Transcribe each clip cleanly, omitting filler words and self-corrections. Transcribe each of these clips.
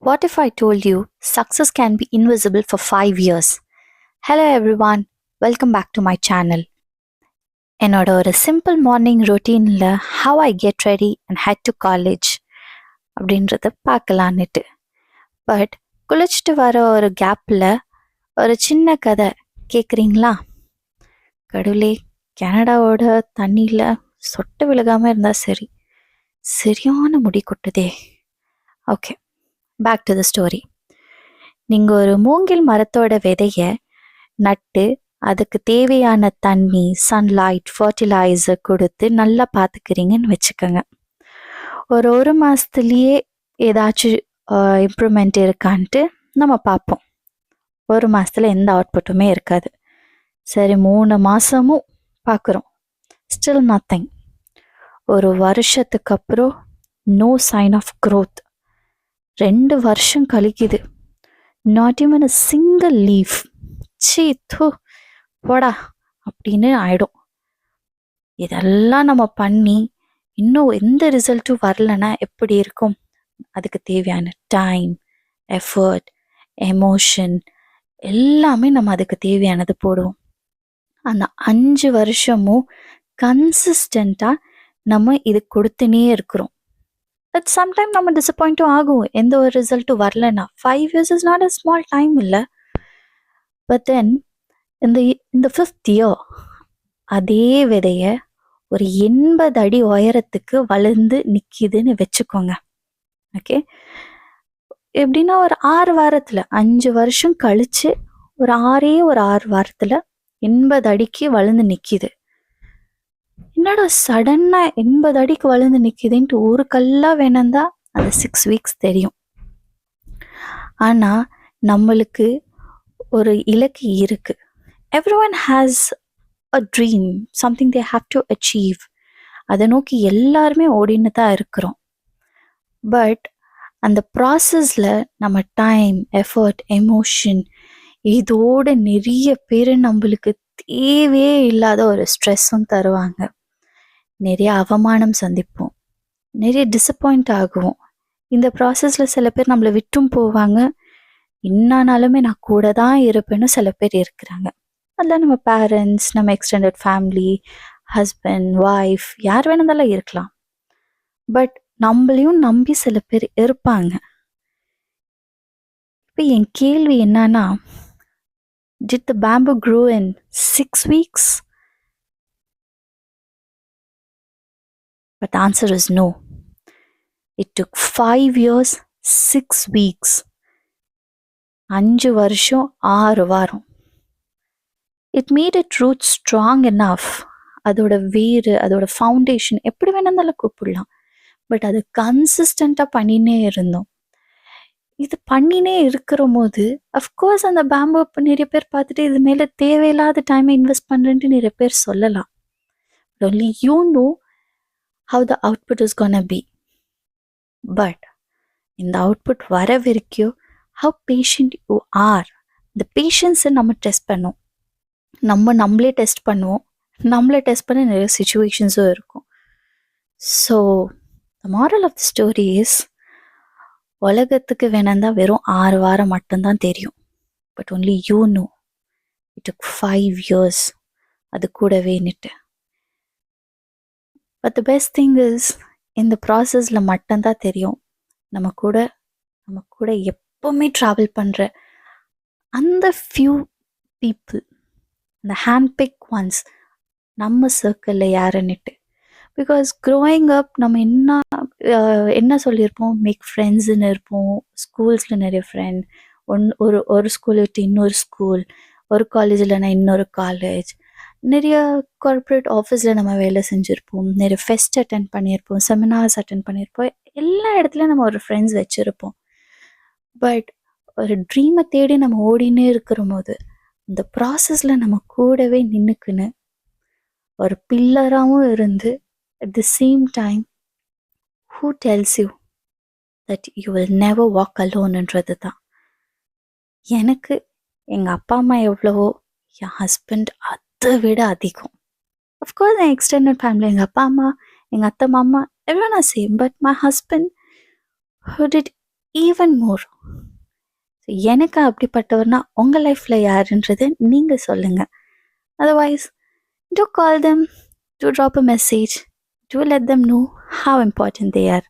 What if I told you success can be invisible for 5 years? Hello everyone, welcome back to my channel. என்னோட ஒரு simple morning ரொட்டீனில் how I get ready and head to college அப்படின்றத பார்க்கலான்னுட்டு. But குளிச்சுட்டு வர ஒரு கேப்பில் ஒரு சின்ன கதை கேட்குறீங்களா? கடவுளே, கனடாவோட தண்ணியில் சொட்டு விழுகாமல் இருந்தால் சரி. சரியான முடி கொட்டுதே. Okay, back to the story. நீங்கள் ஒரு மூங்கில் மரத்தோட விதையை நட்டு அதுக்கு தேவையான தண்ணி, சன்லைட், ஃபர்டிலைசர் கொடுத்து நல்லா பார்த்துக்கிறீங்கன்னு வச்சுக்கோங்க. ஒரு மாதத்துலேயே ஏதாச்சும் இம்ப்ரூவ்மெண்ட் இருக்கான்ட்டு நம்ம பார்ப்போம். ஒரு மாதத்தில் எந்த அவுட்புட்டுமே இருக்காது. சரி, 3 மாதமும் பார்க்குறோம், ஸ்டில் நத்திங். ஒரு வருஷத்துக்கு அப்புறம் நோ சைன் ஆஃப் க்ரோத். 2 வருஷம் கழிக்குது, not even a single leaf. சீ தூ போடா அப்படின்னு ஆயிடும். இதெல்லாம் நம்ம பண்ணி இன்னும் எந்த ரிசல்ட்டும் வரலன்னா எப்படி இருக்கும்? அதுக்கு தேவையான டைம், எஃபர்ட், எமோஷன் எல்லாமே நம்ம அதுக்கு தேவையானது போடுவோம். அந்த 5 வருஷமும் கன்சிஸ்டண்ட்டாக நம்ம இது கொடுத்துனே இருக்கிறோம். பட் சம்டைம் நம்ம டிசப்பாயிண்ட்டும் ஆகும், எந்த ஒரு ரிசல்ட்டும் வரலன்னா. 5 years is not a small time இல்லை. பட் தென் இந்த 5th year அதே விதைய ஒரு 80 அடி உயரத்துக்கு வளர்ந்து நிற்கிதுன்னு வச்சுக்கோங்க. ஓகே, எப்படின்னா ஒரு 6 வாரத்தில், 5 வருஷம் கழிச்சு ஒரு 6 வாரத்தில் 80 அடிக்கு வளர்ந்து நிற்கிது. என்னடா சடனாக 80 அடிக்கு வளர்ந்து நிற்கிதுன்ட்டு ஒரு கல்லாக வேணாந்தா அது 6 weeks தெரியும். ஆனால் நம்மளுக்கு ஒரு இலக்கு இருக்கு. Everyone has a dream, something they have to achieve. அதை நோக்கி எல்லாருமே ஓடின்னு தான் இருக்கிறோம். பட் அந்த ப்ராசஸில் நம்ம டைம், எஃபர்ட், எமோஷன் இதோட நிறைய பேர் நம்மளுக்கு தேவையே இல்லாத ஒரு ஸ்ட்ரெஸ்ஸும் தருவாங்க. நிறைய அவமானம் சந்திப்போம், நிறைய டிசப்பாயிண்ட் ஆகுவோம். இந்த ப்ராசஸில் சில பேர் நம்மளை விட்டும் போவாங்க. என்னானாலுமே நான் கூட தான் இருப்பேன்னு சில பேர் இருக்கிறாங்க. அதில் நம்ம பேரண்ட்ஸ், நம்ம எக்ஸ்டெண்டட் ஃபேமிலி, ஹஸ்பண்ட், ஒய்ஃப், யார் வேணுந்தாலும் இருக்கலாம். பட் நம்மளையும் நம்பி சில பேர் இருப்பாங்க. இப்போ என் கேள்வி என்னன்னா, did the bamboo grow in 6 weeks? But the answer is no. It took 5 years, 6 weeks. 5 வருஷம் 6 வாரம். It made its roots strong enough. அதோட வேறு, அதோட ஃபவுண்டேஷன் எப்படி வேணாலும் கூப்பிடலாம். பட் அது கன்சிஸ்டண்ட்டாக பண்ணினே இருந்தோம். இது பண்ணினே இருக்கிற போது அஃப்கோர்ஸ் அந்த பேம்பு நிறைய பேர் பார்த்துட்டு இது மேலே தேவையில்லாத டைமை இன்வெஸ்ட் பண்ணுறேன்ட்டு நிறைய பேர் சொல்லலாம். only you know how the output is gonna be. But இந்த அவுட்புட் வர வரைக்கும் how patient you are. இந்த பேஷன்ஸை நம்ம டெஸ்ட் பண்ணோம். நம்மளே டெஸ்ட் பண்ணுவோம். நம்மளே டெஸ்ட் பண்ண நிறைய சுச்சுவேஷன்ஸும் இருக்கும். So the moral of the story is, உலகத்துக்கு வேணாந்தா வெறும் 6 வாரம் மட்டும்தான் தெரியும். But only you know it took 5 years அது கூடவே நிட்டு. But the best thing is, இந்த ப்ராசஸில் மட்டும்தான் தெரியும் நம்ம கூட எப்போவுமே ட்ராவல் பண்ணுற அந்த ஃபியூ பீப்புள், அந்த ஹேண்ட்பிக் ஒன்ஸ் நம்ம சர்க்கிளில் யாருன்னுட்டு. பிகாஸ் க்ரோயிங் அப் நம்ம என்ன சொல்லியிருப்போம், மேக் ஃப்ரெண்ட்ஸுன்னு இருப்போம். ஸ்கூல்ஸில் நிறைய ஃப்ரெண்ட், ஒரு ஸ்கூல் விட்டு இன்னொரு ஸ்கூல், ஒரு காலேஜ் இல்லைன்னா இன்னொரு காலேஜ், நிறைய கார்ப்பரேட் ஆஃபீஸில் நம்ம வேலை செஞ்சுருப்போம், நிறைய ஃபெஸ்ட் அட்டென்ட் பண்ணியிருப்போம், செமினார்ஸ் அட்டென்ட் பண்ணியிருப்போம். எல்லா இடத்துலையும் நம்ம ஒரு ஃப்ரெண்ட்ஸ் வச்சுருப்போம். பட் ஒரு ட்ரீமை தேடி நம்ம ஓடினே இருக்கிற போது இந்த ப்ராசஸில் நம்ம கூடவே நின்றுக்குன்னு ஒரு பில்லராகவும் இருந்து, at the same time who tells you that you will never walk aloneன்றது தான். எனக்கு எங்கள் அப்பா அம்மா எவ்வளவோ, என் ஹஸ்பண்ட் அதை விட அதிகம். அஃப்கோர்ஸ் என் எக்ஸ்டெண்டட் ஃபேமிலி, எங்கள் அப்பா அம்மா, எங்கள் அத்தை மாமா எவ்வளோ நான் same. But my husband who did even more. எனக்கு அப்படிப்பட்டவர்னா உங்கள் லைஃப்பில் யாருன்றது நீங்கள் சொல்லுங்கள். Otherwise do call them, do drop a message, do let them know how important they are.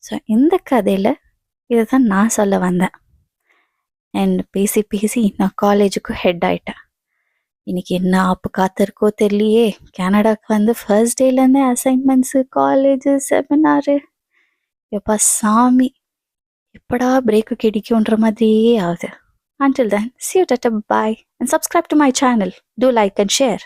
So இந்த கதையில் இதை தான் நான் சொல்ல வந்தேன். அண்ட் பேசி பேசி நான் காலேஜுக்கும் ஹெட் ஆயிட்டேன். இன்னைக்கு என்ன ஆப்பு காத்திருக்கோ தெரியலையே. கனடாவுக்கு வந்து ஃபர்ஸ்ட் டேலேருந்தே அசைன்மெண்ட்ஸு, காலேஜு, செமினாரு, எப்பா சாமி எப்படா பிரேக்கு கிடைக்கும்ன்ற மாதிரியே ஆகுது. Until then, see you later, bye, and subscribe to my channel. Do like and share.